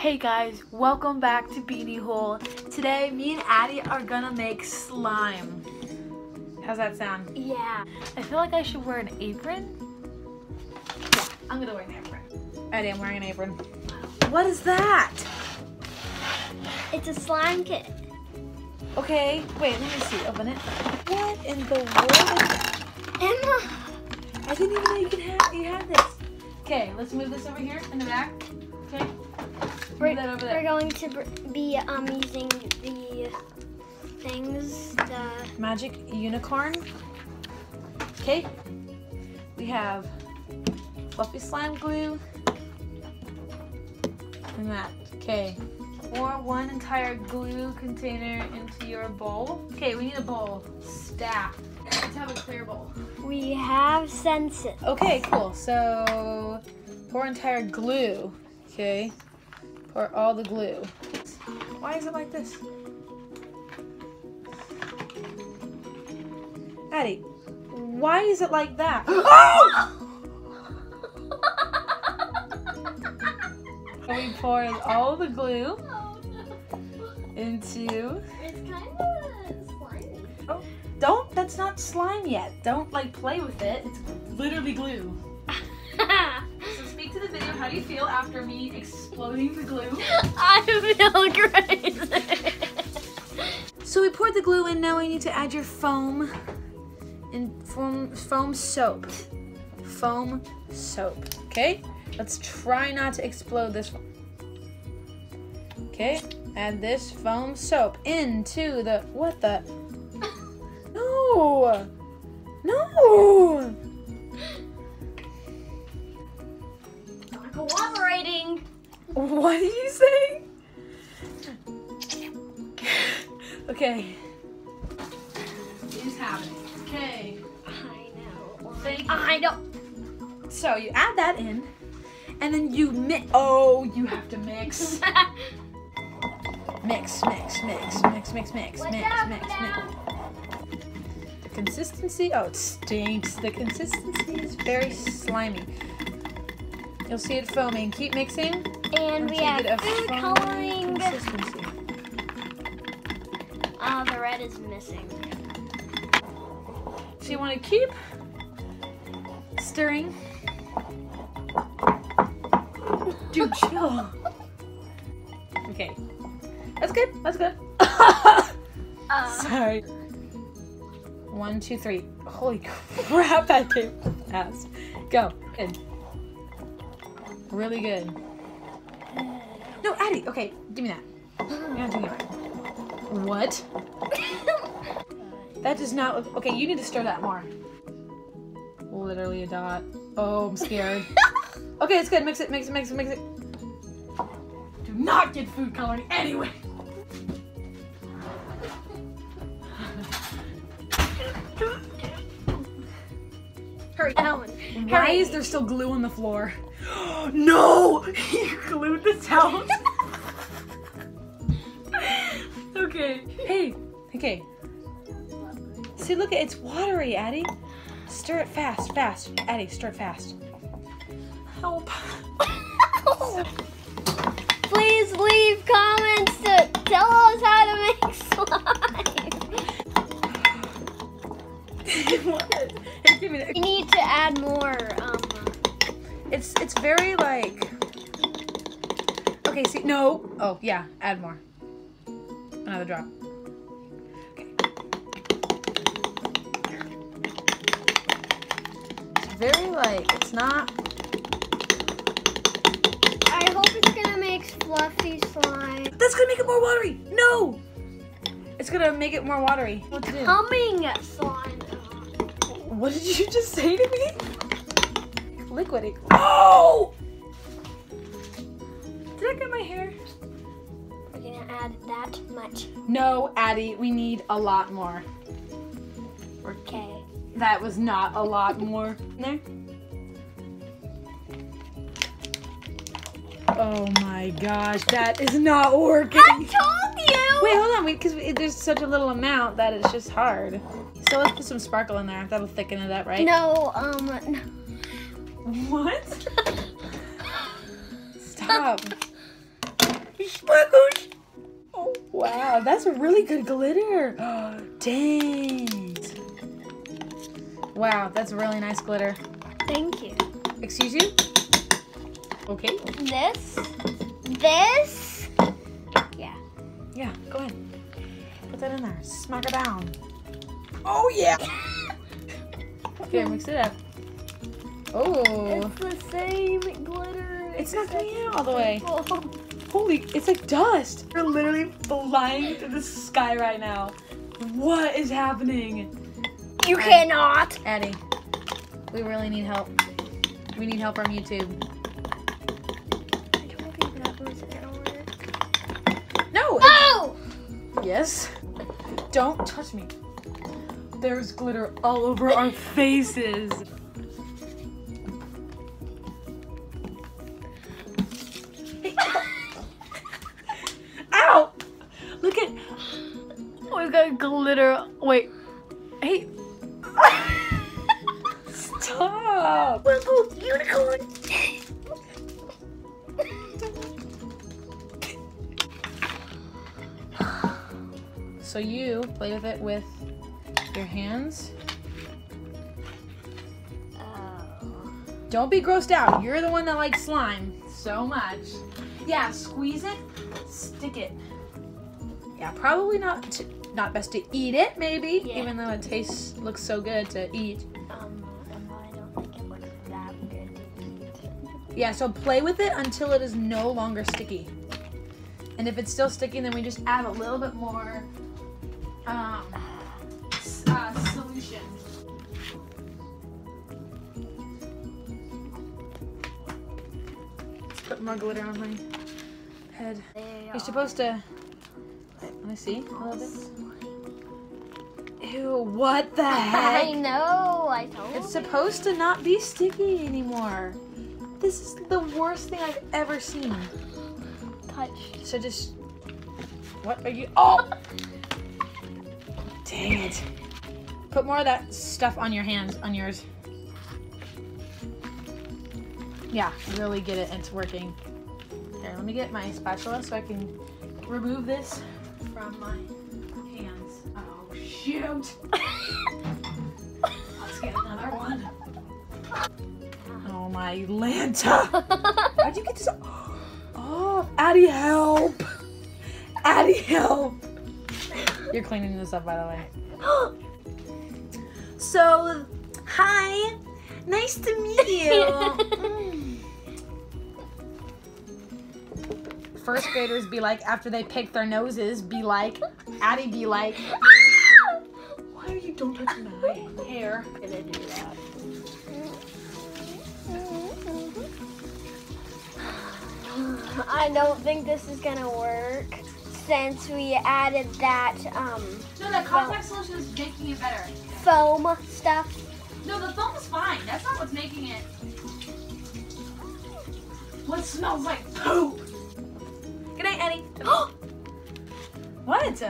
Hey guys, welcome back to Beanie Hole. Today, me and Addie are gonna make slime. How's that sound? Yeah. I feel like I should wear an apron. Yeah, I'm gonna wear an apron. Addie, I'm wearing an apron. What is that? It's a slime kit. Okay, wait, let me see. Open it. What in the world is that? Emma. I didn't even know you had this. Okay, let's move this over here in the back. Okay. We're that over there. going to be using the things, the magic unicorn. Okay. We have fluffy slime glue and that. Okay. Pour one entire glue container into your bowl. Okay, we need a bowl. Stack. Let's have a clear bowl. we have senses. Okay, cool. So pour entire glue. Okay. Pour all the glue. Why is it like this? Addie, why is it like that? Oh! We poured all the glue into. It's kind of slimy. Oh, don't. That's not slime yet. Don't like play with it. It's literally glue. So speak to the video. How do you feel after me exploding the glue? I feel crazy. So we poured the glue in. Now we need to add your foam and foam soap. Foam soap. Okay. Let's try not to explode this one. Okay. Add this foam soap into the what the? No. No. Not cooperating. What are you saying? Okay. These happen. Okay. I know. Thank you. I know. So you add that in, and then you mix. Oh, you have to mix. Mix, mix, mix, mix, mix, mix, What's mix, up, mix, now? mix. The consistency. Oh, it stinks. The consistency is very slimy. You'll see it foaming. Keep mixing. And we until you have get a food foamy coloring. consistency. The red is missing. So you want to keep stirring. Dude, chill. Okay. That's good. That's good. Sorry. 1, 2, 3. Holy crap, that came fast. Go. Good. Really good. No, Addie. Okay, give me that. You're not doing it right. What? That does not look... Okay, you need to stir that more. Literally a dot. Oh, I'm scared. Okay, it's good. Mix it, mix it, mix it, mix it. Do not get food coloring anyway. Hurry down. Why is there still glue on the floor? No! You glued this down. Okay. Hey. Okay. See, look, it's watery, Addie. Stir it fast, fast. Addie, stir it fast. Help. Please leave comments to tell us how to make slime. What? Hey, give me that. We need to add more. It's very like. Okay, see, no. Oh, yeah, add more. Another drop. Okay. It's very like, it's not. I hope it's gonna make fluffy slime. That's gonna make it more watery. No! It's gonna make it more watery. What to do? Coming slime. What did you just say to me? Liquidy. Oh! Did I get my hair? We're gonna add that much. No, Addie, we need a lot more. Okay. That was not a lot more. There. Oh my gosh, that is not working. I told you! Wait, hold on, because there's such a little amount that it's just hard. So let's put some sparkle in there. That'll thicken it up, right? No, What? Stop. Sparkles. Oh, wow, that's a really good glitter. Dang. Wow, that's really nice glitter. Thank you. Excuse you? Okay. This. Yeah. Yeah, go ahead. Put that in there. Smack it down. Oh, yeah. Okay, mix it up. Oh. It's the same glitter. It's not coming out all the way. purple. Holy, it's like dust. We're literally flying through the sky right now. What is happening? You cannot. Addie, we really need help. We need help from YouTube. I don't think that was gonna work. No! Oh! Yes. Don't touch me. There's glitter all over our faces. Ow! Look at. Oh, we've got glitter. Wait. Hey. Stop. Purple unicorn. So you play with it with your hands. Oh. Don't be grossed out. You're the one that likes slime so much. Yeah, squeeze it, stick it. Yeah, probably not best to eat it, maybe, Yeah. even though it looks so good to eat. I don't think it looks that good to eat. Yeah, so play with it until it is no longer sticky. And if it's still sticky, then we just add a little bit more solution. Let's put more glitter on my head. You're supposed to. Let me see a little bit. Ew, what the heck? I know, I told It's supposed to not be sticky anymore. This is the worst thing I've ever seen. Touch. So just. What are you? Oh! Dang it. Put more of that stuff on your hands, on yours. Yeah, really get it. It's working. Here, let me get my spatula so I can remove this from my hands. Oh, shoot. Let's get another one. Oh, my Lanta. How'd you get this? Oh, Addie, help. Addie, help. You're cleaning this up, by the way. So, hi. Nice to meet you. First graders be like, after they pick their noses, be like, Addie be like, why are you, don't touch my hair. I'm gonna do that. I don't think this is gonna work since we added that No, the contact solution is making it better. foam stuff. No, the foam is fine. That's not what's making it. What smells like poop? Good night, Addie. What?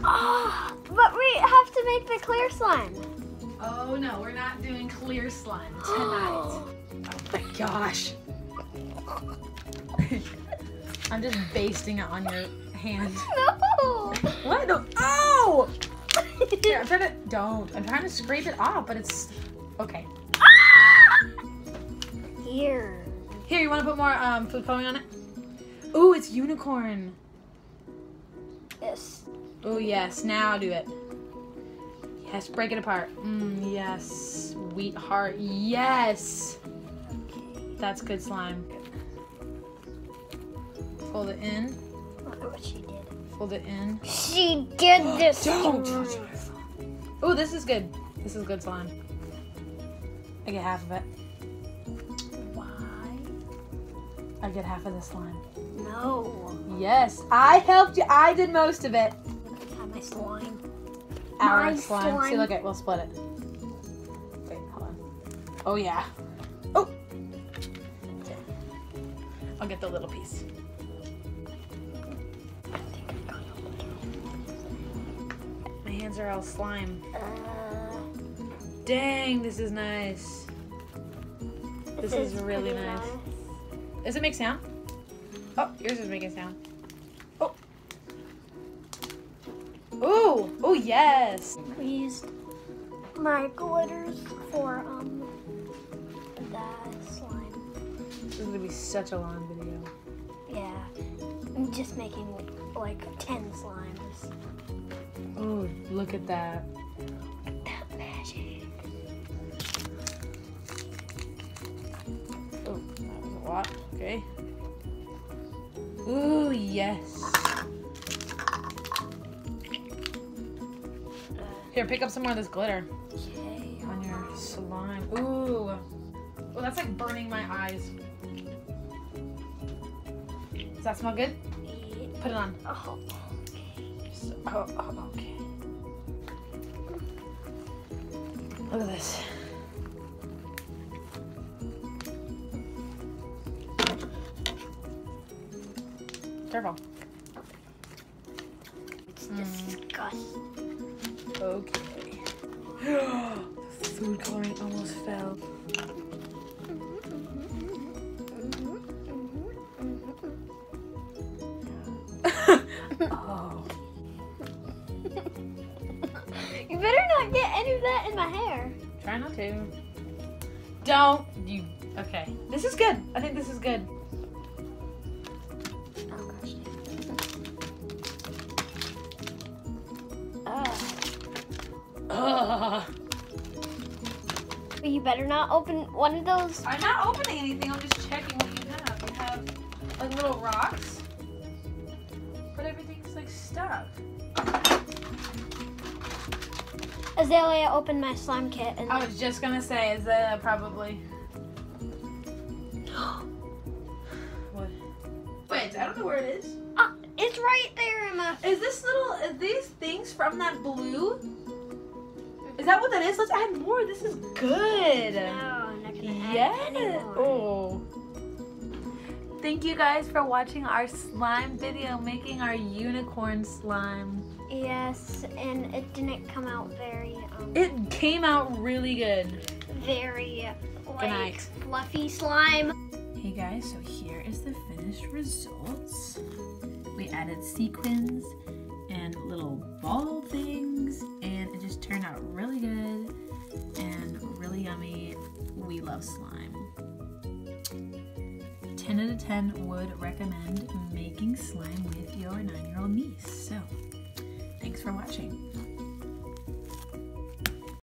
Oh, but we have to make the clear slime. Oh no, we're not doing clear slime tonight. Oh my gosh. I'm just basting it on your hand. No. What? No. Oh! Here, I'm trying to scrape it off, but it's okay. Here. Here, you want to put more food coloring on it? Ooh, it's unicorn. Yes. Oh yes, now do it. Yes, break it apart. Yes, sweetheart. Yes. That's good slime. Fold it in. Look at what she did. Fold it in. She did this. Don't touch my phone. Oh, this is good. This is good slime. I get half of it. Why? I get half of the slime. No. Yes, I helped you. I did most of it. Look at my slime. Our My slime. See, slime. look at. We'll split it. Wait, hold on. Oh yeah. Oh. Okay. I'll get the little piece. My hands are all slime. Dang, this is nice. This is really nice. Does it make sound? Oh, yours is making sound. Oh! Oh, yes! We used my glitters for the slime. This is gonna be such a long video. Yeah, I'm just making like 10 slimes. Oh, look at that. That magic. Oh, that was a lot. Okay. Ooh, yes. Here, pick up some more of this glitter Okay. on your slime. Ooh. Oh, that's like burning my eyes. Does that smell good? Put it on. Oh. Oh, okay. Look at this. Careful. It's disgusting. Okay. The food coloring almost fell. Oh. You better not get any of that in my hair. Try not to. Don't you. Okay. This is good. I think this is good. Oh gosh. Ugh. But you better not open one of those. I'm not opening anything. I'm just checking what you have. You have like little rocks, but everything's like stuck. Azalea opened my slime kit and I was just gonna say, is that probably? What? Wait, I don't know where it is. it's right there in my. Is these things from that blue? Is that what that is? Let's add more. This is good. No, I'm not gonna add Yes. any more. Oh. Thank you guys for watching our slime video, making our unicorn slime. Yes, and it didn't come out very. It came out really good. Very like night. fluffy slime. Hey guys, so here is the finished results. We added sequins and little ball things, and it just turned out really good and really yummy. We love slime. 10 out of 10 would recommend making slime with your 9-year-old niece. So, thanks for watching.